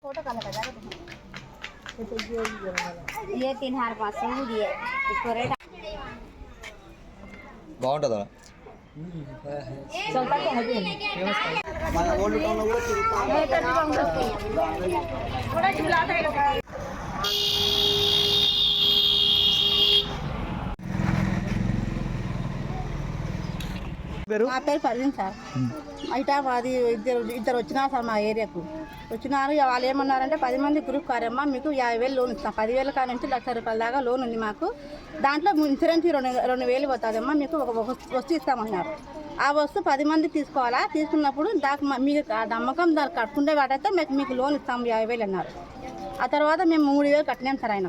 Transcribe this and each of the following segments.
Photo का लगा ये 3500 दिए इसको रेट బాగుంటుందా चलता क्या है మన ఓల్డ్ టౌన్ లో కూడా थोड़ा झुलाता है నా పేరు పర్వీన్ సార్. అయితే మాది ఇద్దరు వచ్చినారు సార్ మా ఏరియాకు. వచ్చినారు వాళ్ళు ఏమన్నారంటే 10 మంది గ్రూప్ కారమ్మా మీకు 50,000 లోన్ ఇస్తాం. 10,000 కాడ నుంచి 1,00,000 రూపాయల దాకా లోన్ ఉంది మాకు. దాంట్లో ఇన్సూరెన్స్ 2,000 పోతుందమ్మా మీకు ఒక వస్తువు ఇస్తామన్నారు. ఆ వస్తువు 10 మంది తీసుకోవాలా, తీసుకున్నప్పుడు దాకా మీకు నమ్మకం దాన్ని కట్టుకుంటే వాటైతే మీకు లోన్ ఇస్తాం 50,000 అన్నారు. ఆ తర్వాత మేము 3,000 కట్టినాం సార్. ఆయన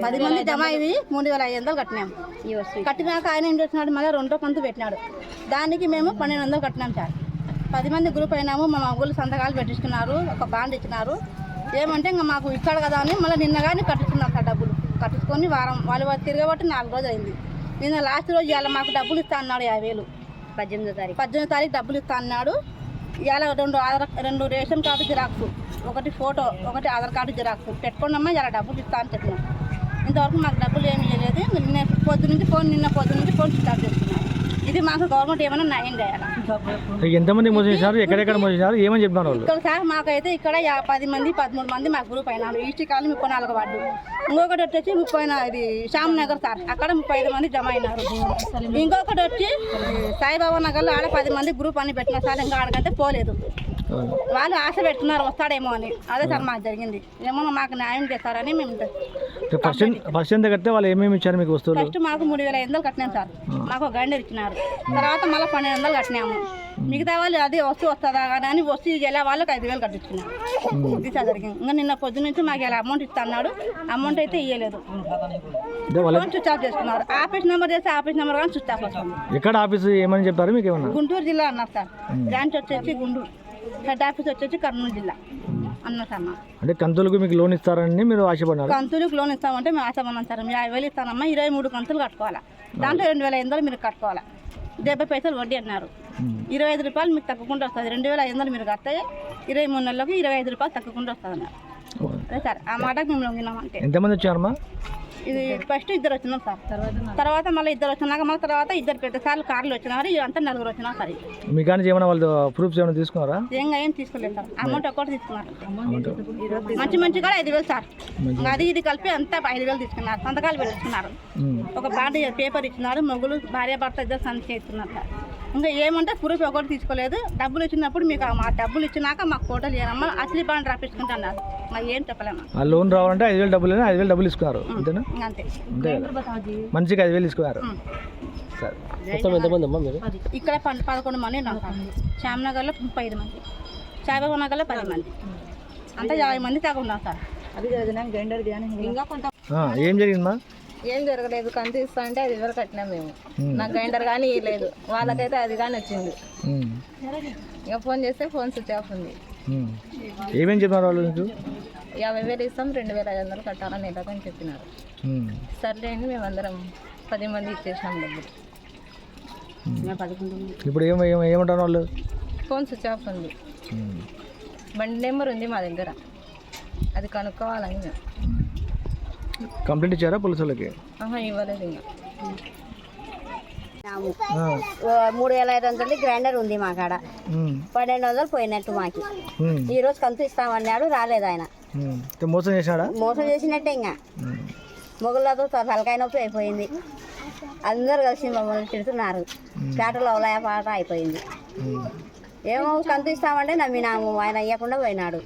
10 మంది జమ అయ్యి 3,500 కట్టినాం. కట్టినాక ఆయన ఏం చేస్తున్నాడు, మళ్ళీ 2వ కంతు పెట్టినాడు. దానికి మేము 1,200 కట్టినాం సార్. 10 మంది గ్రూప్ అయినాము. మా మగ్గులు సంతకాలు పెట్టించుకున్నారు, ఒక బాండ్ ఇచ్చినారు. ఏమంటే ఇంకా మాకు ఇక్కడ కదా అని మళ్ళీ నిన్న కానీ కట్టించుకున్నారు సార్. డబ్బులు కట్టించుకొని వారం వాళ్ళు తిరగబట్టి 4 రోజులు అయింది. నిన్న లాస్ట్ రోజు ఇవాళ మాకు డబ్బులు ఇస్తా అన్నాడు 50,000. 18వ తారీఖు డబ్బులు ఇస్తా అన్నాడు. ఇవాళ 2 రేషన్ కార్డు జిరాక్స్, ఒకటి ఫోటో, ఒకటి ఆధార్ కార్డు జిరాక్స్ పెట్టుకోండమ్మా ఇలా డబ్బులు ఇస్తా అని చెప్పినాం. ఇంతవరకు మాకు డబ్బులు ఏమి ఇవ్వలేదు. నిన్న పొద్దు నుంచి ఫోన్ స్టార్ట్ చేస్తున్నాం. ఇది మాకు గవర్నమెంట్ ఏమైనా న్యాయం చేయాలి. ఎంతమంది మోసేసారు, ఎక్కడెక్కడ మోసేసారు, ఏమని చెప్పినారు వాళ్ళు? ఇక్కడ సార్ మాకైతే ఇక్కడ 10 మంది 13 మంది మా గ్రూప్ అయినారు. East colony 34 ward. ఇంకొకటి వచ్చేసి 30 ఇది శ్యామ్ నగర్ సార్, అక్కడ 35 మంది జమ అయినారు. ఇంకొకటి వచ్చి సాయిబాబా నగర్లో ఆడ 10 మంది గ్రూప్ అని పెట్టిన సార్. ఇంకా ఆడకంటే పోలేదు. వాళ్ళు ఆశ పెట్టుకున్నారు వస్తాడేమో అని. అదే సార్ మాకు జరిగింది. ఏమో మాకు న్యాయం చేస్తారని మేము ఫస్ట్ ఎంత కడితే వాళ్ళు ఏమేమి ఇచ్చారు మీకు వస్తువులు? ఫస్ట్ మాకు 3,500 కట్టినాం సార్. మాకు ఒక గండర్ ఇచ్చినారు. తర్వాత మళ్ళీ 1,200 కట్టినాము. మిగతా వాళ్ళు అది వస్తువు వస్తుందా అని వస్తువు ఇలా వాళ్ళకి 5,000 కట్టించుకున్నారు. ఇది సార్ జరిగింది. ఇంకా నిన్న పొద్దు నుంచి మాకు ఇలా అమౌంట్ ఇస్తా అన్నాడు. అమౌంట్ అయితే ఇవ్వలేదు. స్విచ్ ఆఫ్ చేసుకున్నారు. ఆఫీస్ నెంబర్ చేస్తే ఆఫీస్ నెంబర్ కానీ స్విచ్ ఆఫ్ వస్తుంది. ఎక్కడ ఆఫీస్ ఏమని చెప్పారు మీకు? ఏమన్నా గుంటూరు జిల్లా అన్నారు సార్. బ్రాంచ్ వచ్చేసి గుంటూరు, హెడ్ ఆఫీస్ వచ్చేసి కర్నూలు జిల్లా అన్నారు సార్. అంటే కంతులకు మీకు లోన్ ఇస్తారని మీరు ఆశపడినారు? కంతులకు లోన్ ఇస్తామంటే మేము ఆశపడినాం సార్. 50,000 ఇస్తానమ్మా, 23 కంతులు కట్టుకోవాలా. దాంట్లో 2,500 మీరు కట్టుకోవాలా. 70 పైసలు వడ్డీ అన్నారు. 25 రూపాయలు మీకు తగ్గకుండా వస్తుంది. 2,500 మీరు కడితే 23 నెలలకు 25 రూపాయలు తగ్గకుండా వస్తుంది అన్నారు. అదే సార్ ఆ మాటకు మేము లొంగినామంటే. ఎంతమంది వచ్చారమ్మా? ఇది ఫస్ట్ 2 వచ్చినాం సార్. తర్వాత మళ్ళీ 2 వచ్చినాక మళ్ళీ తర్వాత 2 పెద్ద సార్లు కార్లు వచ్చినారు. ఇదంతా 4 వచ్చినా సార్. మీ కానీ ఏమైనా వాళ్ళు ప్రూఫ్స్ ఏమైనా తీసుకున్నారా? ఏం తీసుకోలేదు సార్. అమౌంట్ ఒక్కటి తీసుకున్నారు. మంచి కూడా 5,000 సార్. అది ఇది కలిపి అంతా 5,000 తీసుకున్నారు. సంతకాలు పెట్టించుకున్నారు. ఒక బాండ్ పేపర్ ఇచ్చినారు. మొగ్గులు భార్య భర్త ఇద్దరు సంతకం ఇస్తున్నారు సార్. ఇంకా ఏమంటే ప్రూఫ్ ఒకటి తీసుకోలేదు. డబ్బులు ఇచ్చినప్పుడు మీకు మా డబ్బులు ఇచ్చినాక మాకు ఫోటోలు ఇవ్వనమ్మా, అసలు బాండ్ రాపించుకుంటున్నారు. మాకు ఏం చెప్పలేమా. ఆ లోన్ రావాలంటే 5,000 డబ్బులు 5,000 డబ్బులు ఇస్తున్నారు అంతేనా? అంతే. మంచిగా 5,000 తీసుకున్నారు. ఇక్కడ 11 మంది ఉన్నాం సార్. శ్యామ్నగర్లో 35 మంది, సాయిబాబా నగర్లో 10 మంది, అంతా 50 మంది దాకా ఉన్నాం సార్. అది ఇంకా కొంత ఏం జరిగిందమ్మా? ఏం జరగలేదు. కంతు ఇస్తా అంటే 5,000 కట్టినాం మేము. నాకు గ్రైండర్ కానీ ఇవ్వలేదు. వాళ్ళకైతే అది కానీ వచ్చింది. ఇక ఫోన్ చేస్తే ఫోన్ స్విచ్ ఆఫ్ ఉంది. ఏమేం చెప్పినారు వాళ్ళు? 50,000 ఇస్తాం, 2,500 కట్టాలని ఎలాగని చెప్పినారు. సర్లే అని మేమందరం 10 మంది ఇచ్చేసినాం డబ్బులు. ఇప్పుడు ఏమంటారు వాళ్ళు? ఫోన్ స్విచ్ ఆఫ్ ఉంది. బండి నెంబర్ ఉంది మా దగ్గర, అది కనుక్కోవాలని మేము. కంప్లైంట్ ఇచ్చారా పోలీసులకి? ఇవ్వలేదు. ఇంకా 3,500 గ్రైండర్ ఉంది మా కాడ. 1,200 పోయినట్టు మాకి. ఈ రోజు కంతు ఇస్తామన్నాడు, రాలేదు ఆయన. మోసం చేసినాడా? మోసం చేసినట్టే. ఇంకా మొగుళ్ళతో తలకాయ నొప్పి అయిపోయింది. అందరు కలిసి మమ్మల్ని తిడుతున్నారు. పేటలో అవలయ పాట అయిపోయింది. ఏమో కంతు ఇస్తామంటే నమ్మినాము, ఆయన ఇవ్వకుండా పోయినాడు.